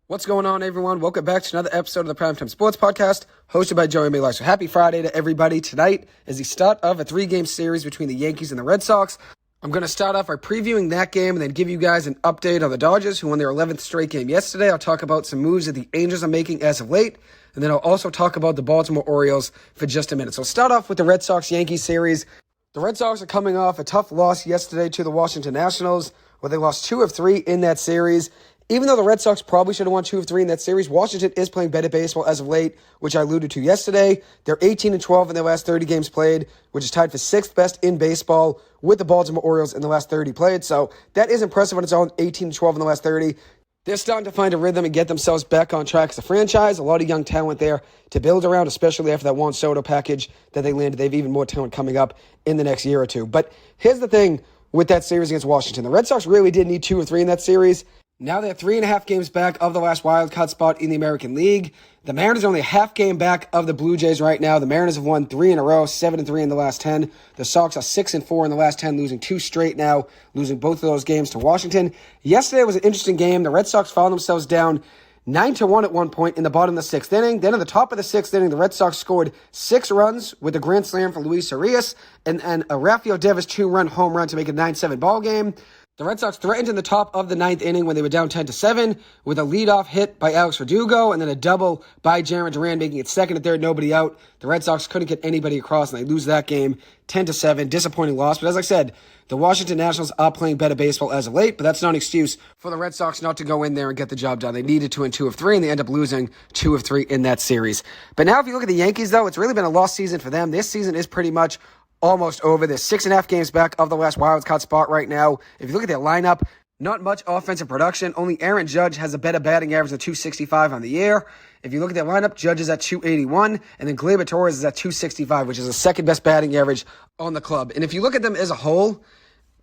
What's going on, everyone? Welcome back to another episode of the Primetime Sports Podcast, hosted by Joey Miller. So happy Friday to everybody. Tonight is the start of a 3-game series between the Yankees and the Red Sox. I'm going to start off by previewing that game and then give you guys an update on the Dodgers, who won their 11th straight game yesterday. I'll talk about some moves that the Angels are making as of late, and then I'll also talk about the Baltimore Orioles for just a minute. So start off with the Red Sox-Yankees series. The Red Sox are coming off a tough loss yesterday to the Washington Nationals, where they lost 2 of 3 in that series. Even though the Red Sox probably should have won 2 of 3 in that series, Washington is playing better baseball as of late, which I alluded to yesterday. They're 18-12 in their last 30 games played, which is tied for 6th best in baseball with the Baltimore Orioles in the last 30 played. So that is impressive on its own, 18-12 in the last 30. They're starting to find a rhythm and get themselves back on track as a franchise. A lot of young talent there to build around, especially after that Juan Soto package that they landed. They have even more talent coming up in the next year or two. But here's the thing with that series against Washington. The Red Sox really did need 2 or 3 in that series. Now they're 3.5 games back of the last wildcard spot in the American League. The Mariners are only a half game back of the Blue Jays right now. The Mariners have won 3 in a row, 7-3 in the last 10. The Sox are 6-4 in the last 10, losing 2 straight now, losing both of those games to Washington. Yesterday was an interesting game. The Red Sox found themselves down 9-1 at one point in the bottom of the 6th inning. Then at the top of the 6th inning, the Red Sox scored 6 runs with a grand slam from Luis Arias and a Rafael Devers 2-run home run to make it a 9-7 ball game. The Red Sox threatened in the top of the 9th inning when they were down 10-7 with a leadoff hit by Alex Verdugo and then a double by Jarren Duran, making it 2nd and 3rd, nobody out. The Red Sox couldn't get anybody across, and they lose that game 10-7. Disappointing loss. But as I said, the Washington Nationals are playing better baseball as of late, but that's not an excuse for the Red Sox not to go in there and get the job done. They needed to win 2 of 3, and they end up losing 2 of 3 in that series. But now if you look at the Yankees, though, it's really been a lost season for them. This season is pretty much almost over. They're 6.5 games back of the last wildcard spot right now. If you look at their lineup, not much offensive production. Only Aaron Judge has a better batting average than 265 on the year. If you look at their lineup, Judge is at 281, and then Gleyber Torres is at 265, which is the second best batting average on the club. And if you look at them as a whole,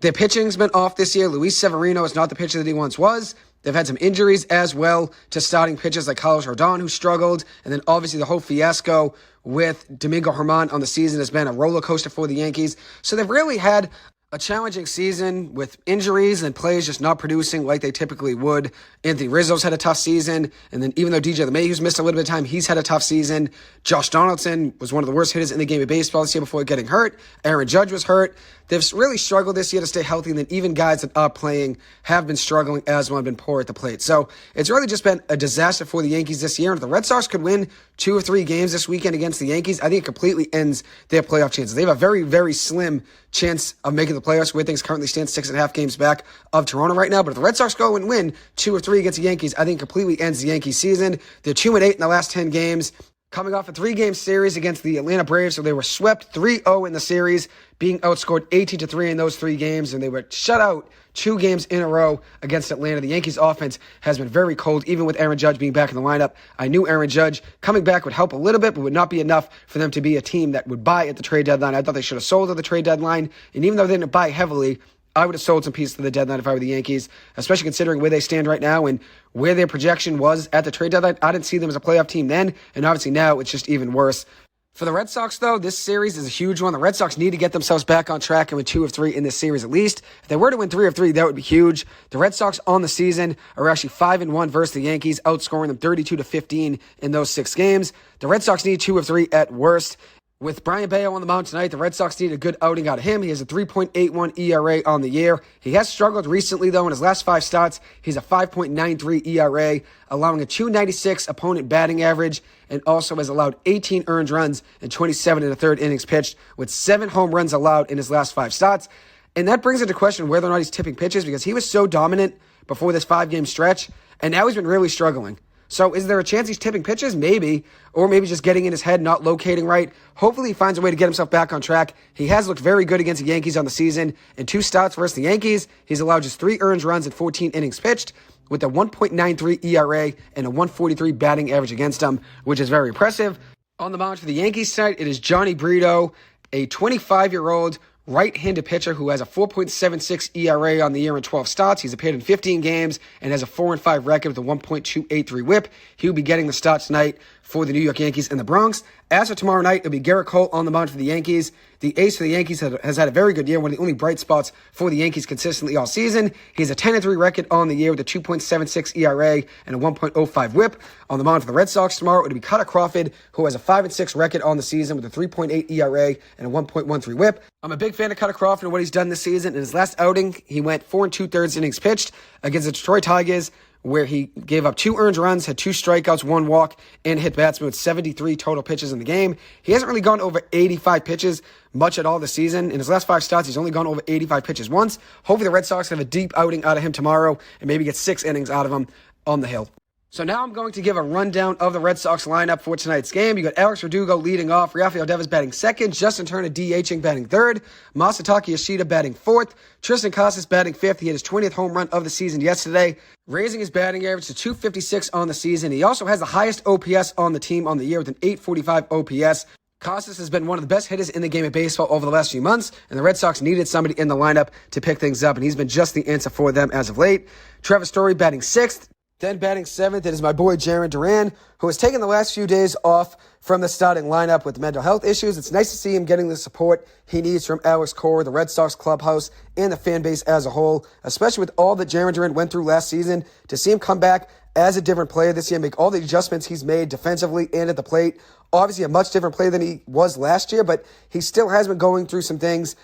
their pitching's been off this year. Luis Severino is not the pitcher that he once was. They've had some injuries as well to starting pitchers like Carlos Rodon, who struggled. And then obviously the whole fiasco with Domingo Germán on the season has been a roller coaster for the Yankees. So they've really had a challenging season with injuries and players just not producing like they typically would. Anthony Rizzo's had a tough season. And then even though DJ LeMahieu's missed a little bit of time, he's had a tough season. Josh Donaldson was one of the worst hitters in the game of baseball this year before getting hurt. Aaron Judge was hurt. They've really struggled this year to stay healthy, and then even guys that are playing have been struggling as well and been poor at the plate. So it's really just been a disaster for the Yankees this year. And if the Red Sox could win 2 or 3 games this weekend against the Yankees, I think it completely ends their playoff chances. They have a very, very slim chance of making the playoffs, where things currently stand 6.5 games back of Toronto right now. But if the Red Sox go and win 2 or 3 against the Yankees, I think it completely ends the Yankees season. They're 2-8 in the last 10 games. Coming off a 3-game series against the Atlanta Braves, so they were swept 3-0 in the series, being outscored 18-3 in those 3 games, and they were shut out 2 games in a row against Atlanta. The Yankees' offense has been very cold, even with Aaron Judge being back in the lineup. I knew Aaron Judge coming back would help a little bit, but would not be enough for them to be a team that would buy at the trade deadline. I thought they should have sold at the trade deadline, and even though they didn't buy heavily, I would have sold some pieces to the deadline if I were the Yankees, especially considering where they stand right now and where their projection was at the trade deadline. I didn't see them as a playoff team then, and obviously now it's just even worse. For the Red Sox, though, this series is a huge one. The Red Sox need to get themselves back on track and win 2 of 3 in this series at least. If they were to win 3 of 3, that would be huge. The Red Sox on the season are actually 5-1 versus the Yankees, outscoring them 32-15 in those 6 games. The Red Sox need 2 of 3 at worst. With Brian Bayo on the mound tonight, the Red Sox need a good outing out of him. He has a 3.81 ERA on the year. He has struggled recently, though. In his last 5 starts, he's a 5.93 ERA, allowing a 296 opponent batting average, and also has allowed 18 earned runs and 27 1/3 innings pitched, with 7 home runs allowed in his last 5 starts. And that brings into question whether or not he's tipping pitches, because he was so dominant before this 5-game stretch, and now he's been really struggling. So is there a chance he's tipping pitches? Maybe. Or maybe just getting in his head, not locating right. Hopefully he finds a way to get himself back on track. He has looked very good against the Yankees on the season. In 2 starts versus the Yankees, he's allowed just 3 earned runs and 14 innings pitched, with a 1.93 ERA and a 143 batting average against him, which is very impressive. On the mound for the Yankees tonight, it is Johnny Brito, a 25-year-old right-handed pitcher who has a 4.76 ERA on the year in 12 starts. He's appeared in 15 games and has a 4-5 record with a 1.283 whip. He'll be getting the start tonight for the New York Yankees in the Bronx. As for tomorrow night, it'll be Garrett Cole on the mound for the Yankees. The ace for the Yankees has had a very good year, one of the only bright spots for the Yankees consistently all season. He has a 10-3 record on the year with a 2.76 ERA and a 1.05 whip. On the mound for the Red Sox tomorrow, it'll be Cutter Crawford, who has a 5-6 record on the season with a 3.8 ERA and a 1.13 whip. I'm a big fan of Cutter Crawford and what he's done this season. In his last outing, he went 4 2/3 innings pitched against the Detroit Tigers, where he gave up 2 earned runs, had 2 strikeouts, 1 walk, and hit batsmen with 73 total pitches in the game. He hasn't really gone over 85 pitches much at all this season. In his last 5 starts, he's only gone over 85 pitches once. Hopefully the Red Sox have a deep outing out of him tomorrow and maybe get 6 innings out of him on the hill. So now I'm going to give a rundown of the Red Sox lineup for tonight's game. You got Alex Verdugo leading off, Rafael Devers batting second, Justin Turner DHing batting third, Masataka Yoshida batting fourth, Tristan Casas batting fifth. He had his 20th home run of the season yesterday, raising his batting average to 256 on the season. He also has the highest OPS on the team on the year with an 845 OPS. Casas has been one of the best hitters in the game of baseball over the last few months, and the Red Sox needed somebody in the lineup to pick things up, and he's been just the answer for them as of late. Trevor Story batting sixth. Then batting seventh, it is my boy Jarren Duran, who has taken the last few days off from the starting lineup with mental health issues. It's nice to see him getting the support he needs from Alex Cora, the Red Sox clubhouse, and the fan base as a whole, especially with all that Jarren Duran went through last season. To see him come back as a different player this year, make all the adjustments he's made defensively and at the plate. Obviously a much different player than he was last year, but he still has been going through some things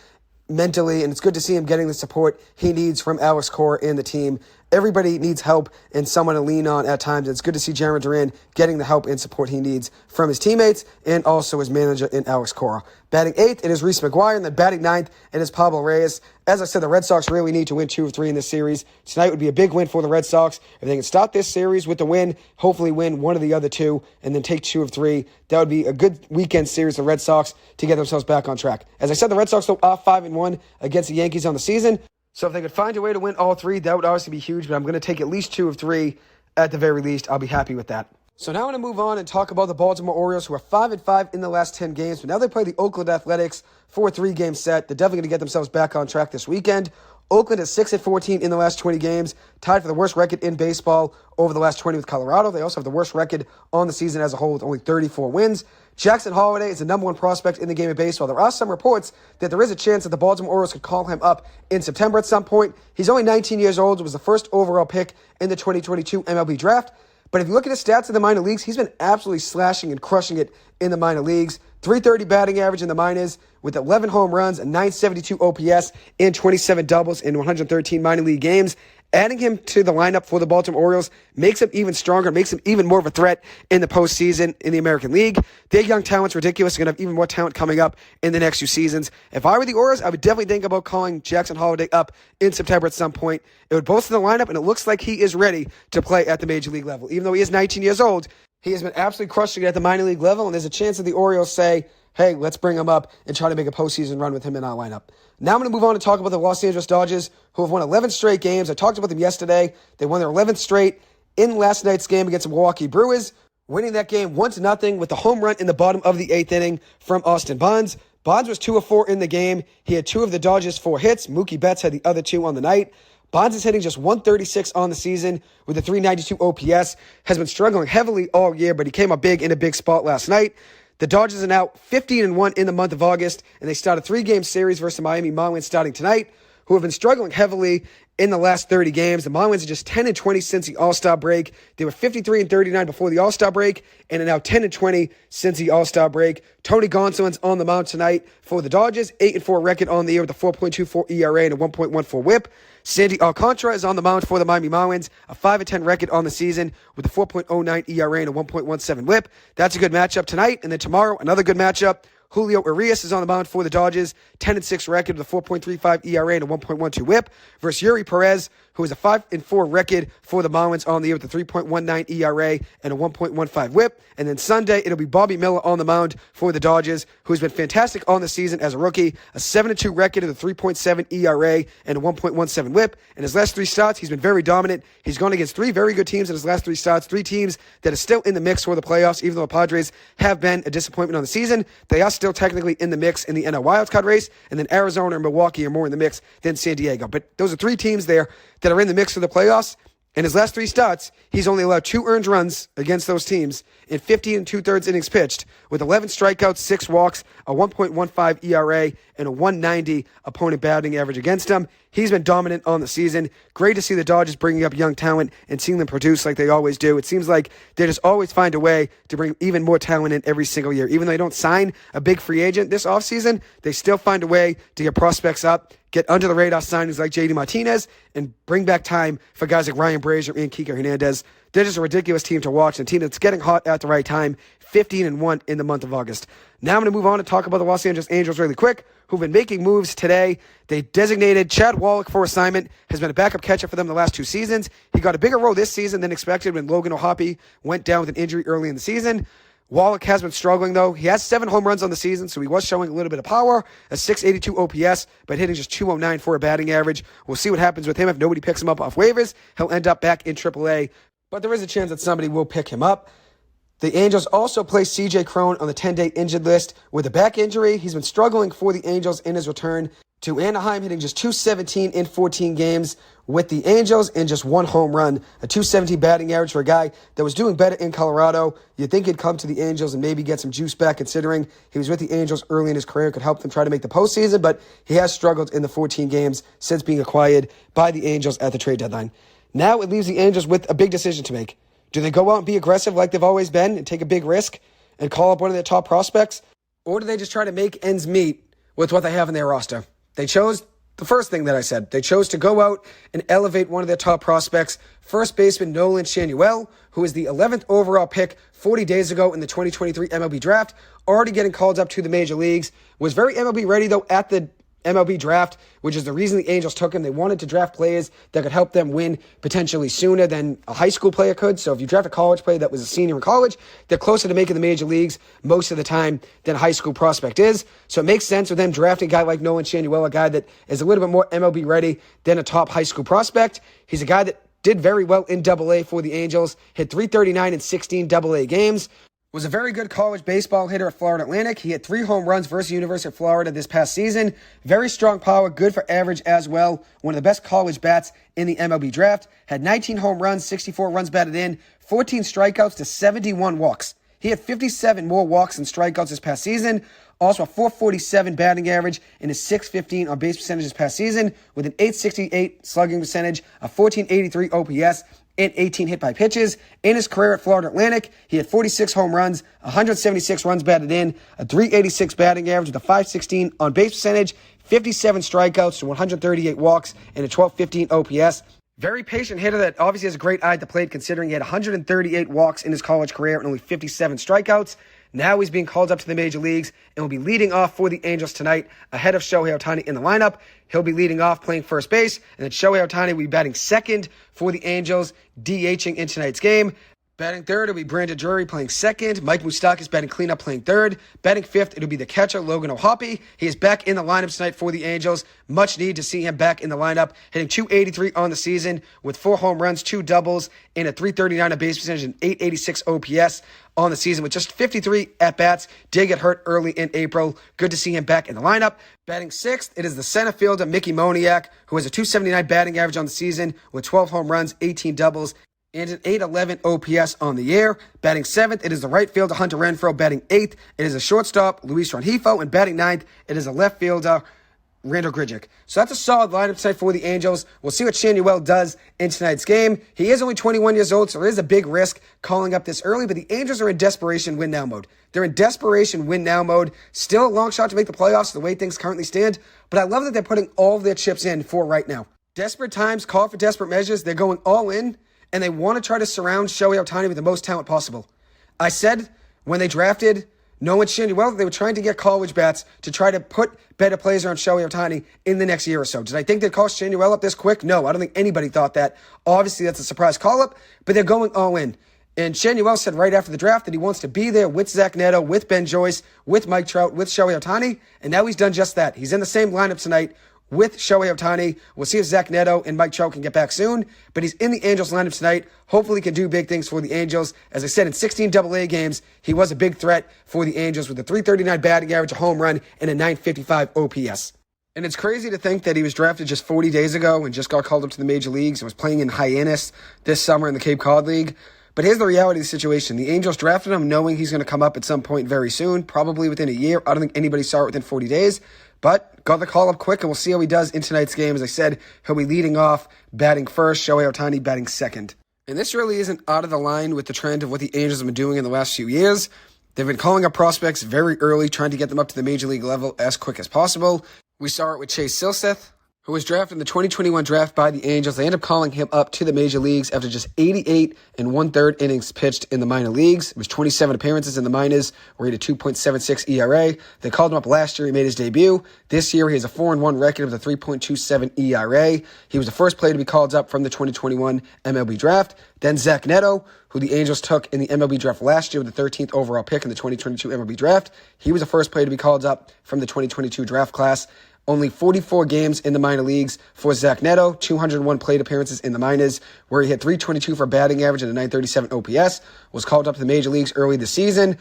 mentally, and it's good to see him getting the support he needs from Alex Cora and the team. Everybody needs help and someone to lean on at times. It's good to see Jarren Duran getting the help and support he needs from his teammates and also his manager in Alex Cora. Batting eighth, it is Reese McGuire, and then batting ninth, it is Pablo Reyes. As I said, the Red Sox really need to win 2 of 3 in this series. Tonight would be a big win for the Red Sox. If they can start this series with the win, hopefully win one of the other 2, and then take 2 of 3, that would be a good weekend series for the Red Sox to get themselves back on track. As I said, the Red Sox though are 5-1 against the Yankees on the season. So if they could find a way to win all 3, that would obviously be huge, but I'm going to take at least 2 of 3 at the very least. I'll be happy with that. So now I'm going to move on and talk about the Baltimore Orioles, who are 5-5 in the last 10 games, but now they play the Oakland Athletics for a 3-game set. They're definitely going to get themselves back on track this weekend. Oakland is 6-14 in the last 20 games, tied for the worst record in baseball over the last 20 with Colorado. They also have the worst record on the season as a whole with only 34 wins. Jackson Holliday is the number 1 prospect in the game of baseball. There are some reports that there is a chance that the Baltimore Orioles could call him up in September at some point. He's only 19 years old. He was the first overall pick in the 2022 MLB Draft. But if you look at his stats in the minor leagues, he's been absolutely slashing and crushing it in the minor leagues. .330 batting average in the minors with 11 home runs, a .972 OPS, and 27 doubles in 113 minor league games. Adding him to the lineup for the Baltimore Orioles makes him even stronger, makes him even more of a threat in the postseason in the American League. Their young talent's ridiculous. They're going to have even more talent coming up in the next few seasons. If I were the Orioles, I would definitely think about calling Jackson Holliday up in September at some point. It would bolster the lineup, and it looks like he is ready to play at the major league level. Even though he is 19 years old, he has been absolutely crushing it at the minor league level, and there's a chance that the Orioles say, hey, let's bring him up and try to make a postseason run with him in our lineup. Now I'm going to move on and talk about the Los Angeles Dodgers, who have won 11 straight games. I talked about them yesterday. They won their 11th straight in last night's game against the Milwaukee Brewers, winning that game 1-0 with a home run in the bottom of the 8th inning from Austin Bonds. Bonds was 2 of 4 in the game. He had 2 of the Dodgers' 4 hits. Mookie Betts had the other 2 on the night. Bonds is hitting just 136 on the season with a 392 OPS. Has been struggling heavily all year, but he came up big in a big spot last night. The Dodgers are now 15-1 in the month of August, and they start a 3-game series versus the Miami Marlins starting tonight, who have been struggling heavily in the last 30 games. The Marlins are just 10-20 since the All-Star break. They were 53-39 before the All-Star break, and are now 10-20 since the All-Star break. Tony Gonsolin's on the mound tonight for the Dodgers, 8-4 record on the year with a 4.24 ERA and a 1.14 whip. Sandy Alcantara is on the mound for the Miami Marlins, a 5-10 record on the season with a 4.09 ERA and a 1.17 whip. That's a good matchup tonight, and then tomorrow, another good matchup. Julio Urias is on the mound for the Dodgers, 10-6 record with a 4.35 ERA and a 1.12 whip, versus Yuri Perez, who is a 5-4 record for the Marlins on the year with a 3.19 ERA and a 1.15 whip. And then Sunday, it'll be Bobby Miller on the mound for the Dodgers, who's been fantastic on the season as a rookie, a 7-2 record with a 3.7 ERA and a 1.17 whip. In his last 3 starts, he's been very dominant. He's gone against 3 very good teams in his last 3 starts, 3 teams that are still in the mix for the playoffs, even though the Padres have been a disappointment on the season. They are still technically in the mix in the NL wildcard race, and then Arizona and Milwaukee are more in the mix than San Diego. But those are 3 teams there that are in the mix for the playoffs, In his last 3 starts, he's only allowed 2 earned runs against those teams in 15 2/3 innings pitched, with 11 strikeouts, 6 walks, a 1.15 ERA, and a 190 opponent batting average against him. He's been dominant on the season. Great to see the Dodgers bringing up young talent and seeing them produce like they always do. It seems like they just always find a way to bring even more talent in every single year. Even though they don't sign a big free agent this offseason, they still find a way to get prospects up, get under the radar signings like JD Martinez, and bring back time for guys like Ryan Brazier and Kike Hernandez. They're just a ridiculous team to watch, and a team that's getting hot at the right time, 15-1 in the month of August. Now I'm going to move on and talk about the Los Angeles Angels really quick, who've been making moves today. They designated Chad Wallach for assignment, has been a backup catcher for them the last 2 seasons. He got a bigger role this season than expected when Logan O'Hoppe went down with an injury early in the season. Wallach has been struggling, though. He has 7 home runs on the season, so he was showing a little bit of power, a 682 OPS, but hitting just 209 for a batting average. We'll see what happens with him. If nobody picks him up off waivers, he'll end up back in AAA, but there is a chance that somebody will pick him up. The Angels also placed C.J. Cron on the 10-day injured list with a back injury. He's been struggling for the Angels in his return to Anaheim, hitting just .217 in 14 games with the Angels and just 1 home run, a .217 batting average for a guy that was doing better in Colorado. You'd think he'd come to the Angels and maybe get some juice back, considering he was with the Angels early in his career, could help them try to make the postseason, but he has struggled in the 14 games since being acquired by the Angels at the trade deadline. Now it leaves the Angels with a big decision to make. Do they go out and be aggressive like they've always been and take a big risk and call up one of their top prospects? Or do they just try to make ends meet with what they have in their roster? They chose the first thing that I said. They chose to go out and elevate one of their top prospects, first baseman Nolan Schanuel, who is the 11th overall pick 40 days ago in the 2023 MLB Draft, already getting called up to the major leagues, was very MLB ready, though, at the MLB Draft, which is the reason the Angels took him. They wanted to draft players that could help them win potentially sooner than a high school player could. So if you draft a college player that was a senior in college, they're closer to making the major leagues most of the time than a high school prospect is. So it makes sense with them drafting a guy like Nolan Schanuel, a guy that is a little bit more MLB ready than a top high school prospect. He's a guy that did very well in AA for the Angels, hit .339 in 16 AA games. Was a very good college baseball hitter at Florida Atlantic. He hit 3 home runs versus University of Florida this past season. Very strong power, good for average as well. One of the best college bats in the MLB Draft. Had 19 home runs, 64 runs batted in, 14 strikeouts to 71 walks. He had 57 more walks than strikeouts this past season. Also a .447 batting average and a .615 on base percentage this past season with an .868 slugging percentage, a .1483 OPS, and 18 hit by pitches. In his career at Florida Atlantic, he had 46 home runs, 176 runs batted in, a .386 batting average with a .516 on base percentage, 57 strikeouts to 138 walks, and a .1215 OPS. Very patient hitter that obviously has a great eye at the plate, considering he had 138 walks in his college career and only 57 strikeouts. Now he's being called up to the major leagues and will be leading off for the Angels tonight ahead of Shohei Ohtani in the lineup. He'll be leading off playing first base, and then Shohei Ohtani will be batting second for the Angels, DHing in tonight's game. Batting third, it'll be Brandon Drury playing second. Mike Moustakas batting cleanup playing third. Batting fifth, it'll be the catcher, Logan O'Hoppe. He is back in the lineup tonight for the Angels. Much need to see him back in the lineup. Hitting .283 on the season with 4 home runs, 2 doubles, and a .339 on base percentage and .886 OPS on the season with just 53 at-bats. Did get hurt early in April. Good to see him back in the lineup. Batting sixth, it is the center fielder, Mickey Moniak, who has a .279 batting average on the season with 12 home runs, 18 doubles, and an .811 OPS on the year. Batting seventh, it is the right fielder, Hunter Renfroe. Batting eighth, it is a shortstop, Luis Rengifo. And batting ninth, it is a left fielder, Randall Grigic. So that's a solid lineup tonight for the Angels. We'll see what Schanuel does in tonight's game. He is only 21 years old, so there is a big risk calling up this early, but the Angels are in desperation win-now mode. They're in desperation win-now mode. Still a long shot to make the playoffs the way things currently stand, but I love that they're putting all of their chips in for right now. Desperate times call for desperate measures. They're going all in, and they want to try to surround Shohei Ohtani with the most talent possible. I said when they drafted Nolan Schanuel, they were trying to get college bats to try to put better players around Shohei Ohtani in the next year or so. Did I think they'd call Schanuel up this quick? No, I don't think anybody thought that. Obviously, that's a surprise call-up, but they're going all in. And Schanuel said right after the draft that he wants to be there with Zach Neto, with Ben Joyce, with Mike Trout, with Shohei Ohtani, and now he's done just that. He's in the same lineup tonight with Shohei Ohtani. We'll see if Zach Neto and Mike Trout can get back soon, but he's in the Angels lineup tonight. Hopefully he can do big things for the Angels. As I said, in 16 AA games, he was a big threat for the Angels with a .339 batting average, a home run, and a .955 OPS. And it's crazy to think that he was drafted just 40 days ago and just got called up to the major leagues and was playing in Hyannis this summer in the Cape Cod League. But here's the reality of the situation. The Angels drafted him knowing he's going to come up at some point very soon, probably within a year. I don't think anybody saw it within 40 days, but got the call up quick, and we'll see how he does in tonight's game. As I said, he'll be leading off, batting first, Shohei Ohtani batting second. And this really isn't out of the line with the trend of what the Angels have been doing in the last few years. They've been calling up prospects very early, trying to get them up to the major league level as quick as possible. We saw it with Chase Silseth, who was drafted in the 2021 draft by the Angels. They ended up calling him up to the major leagues after just 88 and one-third innings pitched in the minor leagues. It was 27 appearances in the minors, where he had a 2.76 ERA. They called him up last year. He made his debut. This year, he has a 4-1 record with a 3.27 ERA. He was the first player to be called up from the 2021 MLB Draft. Then Zach Neto, who the Angels took in the MLB Draft last year with the 13th overall pick in the 2022 MLB Draft. He was the first player to be called up from the 2022 draft class. Only 44 games in the minor leagues for Zach Neto, 201 plate appearances in the minors, where he had 322 for batting average and a 937 OPS, was called up to the major leagues early this season,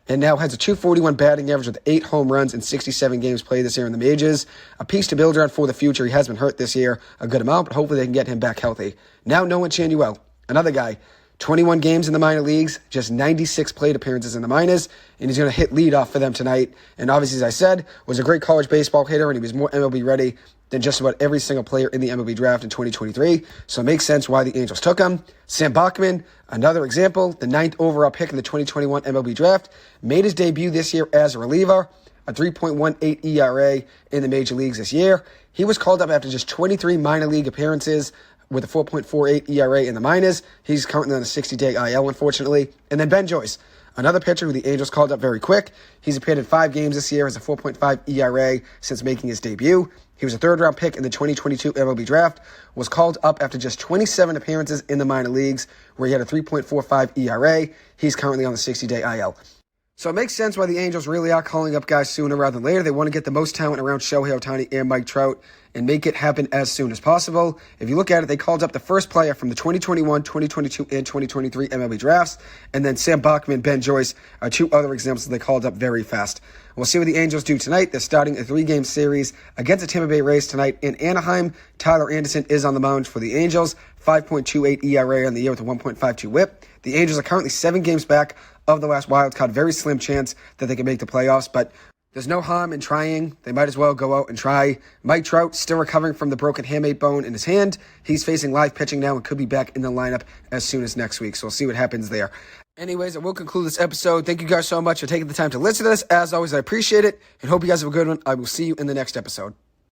and now has a 241 batting average with 8 home runs in 67 games played this year in the majors. A piece to build around for the future. He has been hurt this year a good amount, but hopefully they can get him back healthy. Now Nolan Schanuel, another guy. 21 games in the minor leagues, just 96 plate appearances in the minors, and he's going to hit leadoff for them tonight. And obviously, as I said, was a great college baseball hitter, and he was more MLB ready than just about every single player in the MLB draft in 2023. So it makes sense why the Angels took him. Sam Bachman, another example, the 9th overall pick in the 2021 MLB draft, made his debut this year as a reliever, a 3.18 ERA in the major leagues this year. He was called up after just 23 minor league appearances, with a 4.48 ERA in the minors. He's currently on a 60-day IL, unfortunately. And then Ben Joyce, another pitcher who the Angels called up very quick. He's appeared in 5 games this year, has a 4.5 ERA since making his debut. He was a third-round pick in the 2022 MLB Draft, was called up after just 27 appearances in the minor leagues, where he had a 3.45 ERA. He's currently on the 60-day IL. So it makes sense why the Angels really are calling up guys sooner rather than later. They want to get the most talent around Shohei Ohtani and Mike Trout and make it happen as soon as possible. If you look at it, they called up the first player from the 2021, 2022, and 2023 MLB drafts, and then Sam Bachman, Ben Joyce are 2 other examples that they called up very fast. We'll see what the Angels do tonight. They're starting a 3-game series against the Tampa Bay Rays tonight in Anaheim. Tyler Anderson is on the mound for the Angels, 5.28 ERA on the year with a 1.52 whip. The Angels are currently 7 games back of the last wild card. Very slim chance that they can make the playoffs, but there's no harm in trying. They might as well go out and try. Mike Trout still recovering from the broken hamate bone in his hand. He's facing live pitching now and could be back in the lineup as soon as next week, so we'll see what happens there. Anyways, I will conclude this episode. Thank you guys so much for taking the time to listen to this. As always, I appreciate it and hope you guys have a good one. I will see you in the next episode.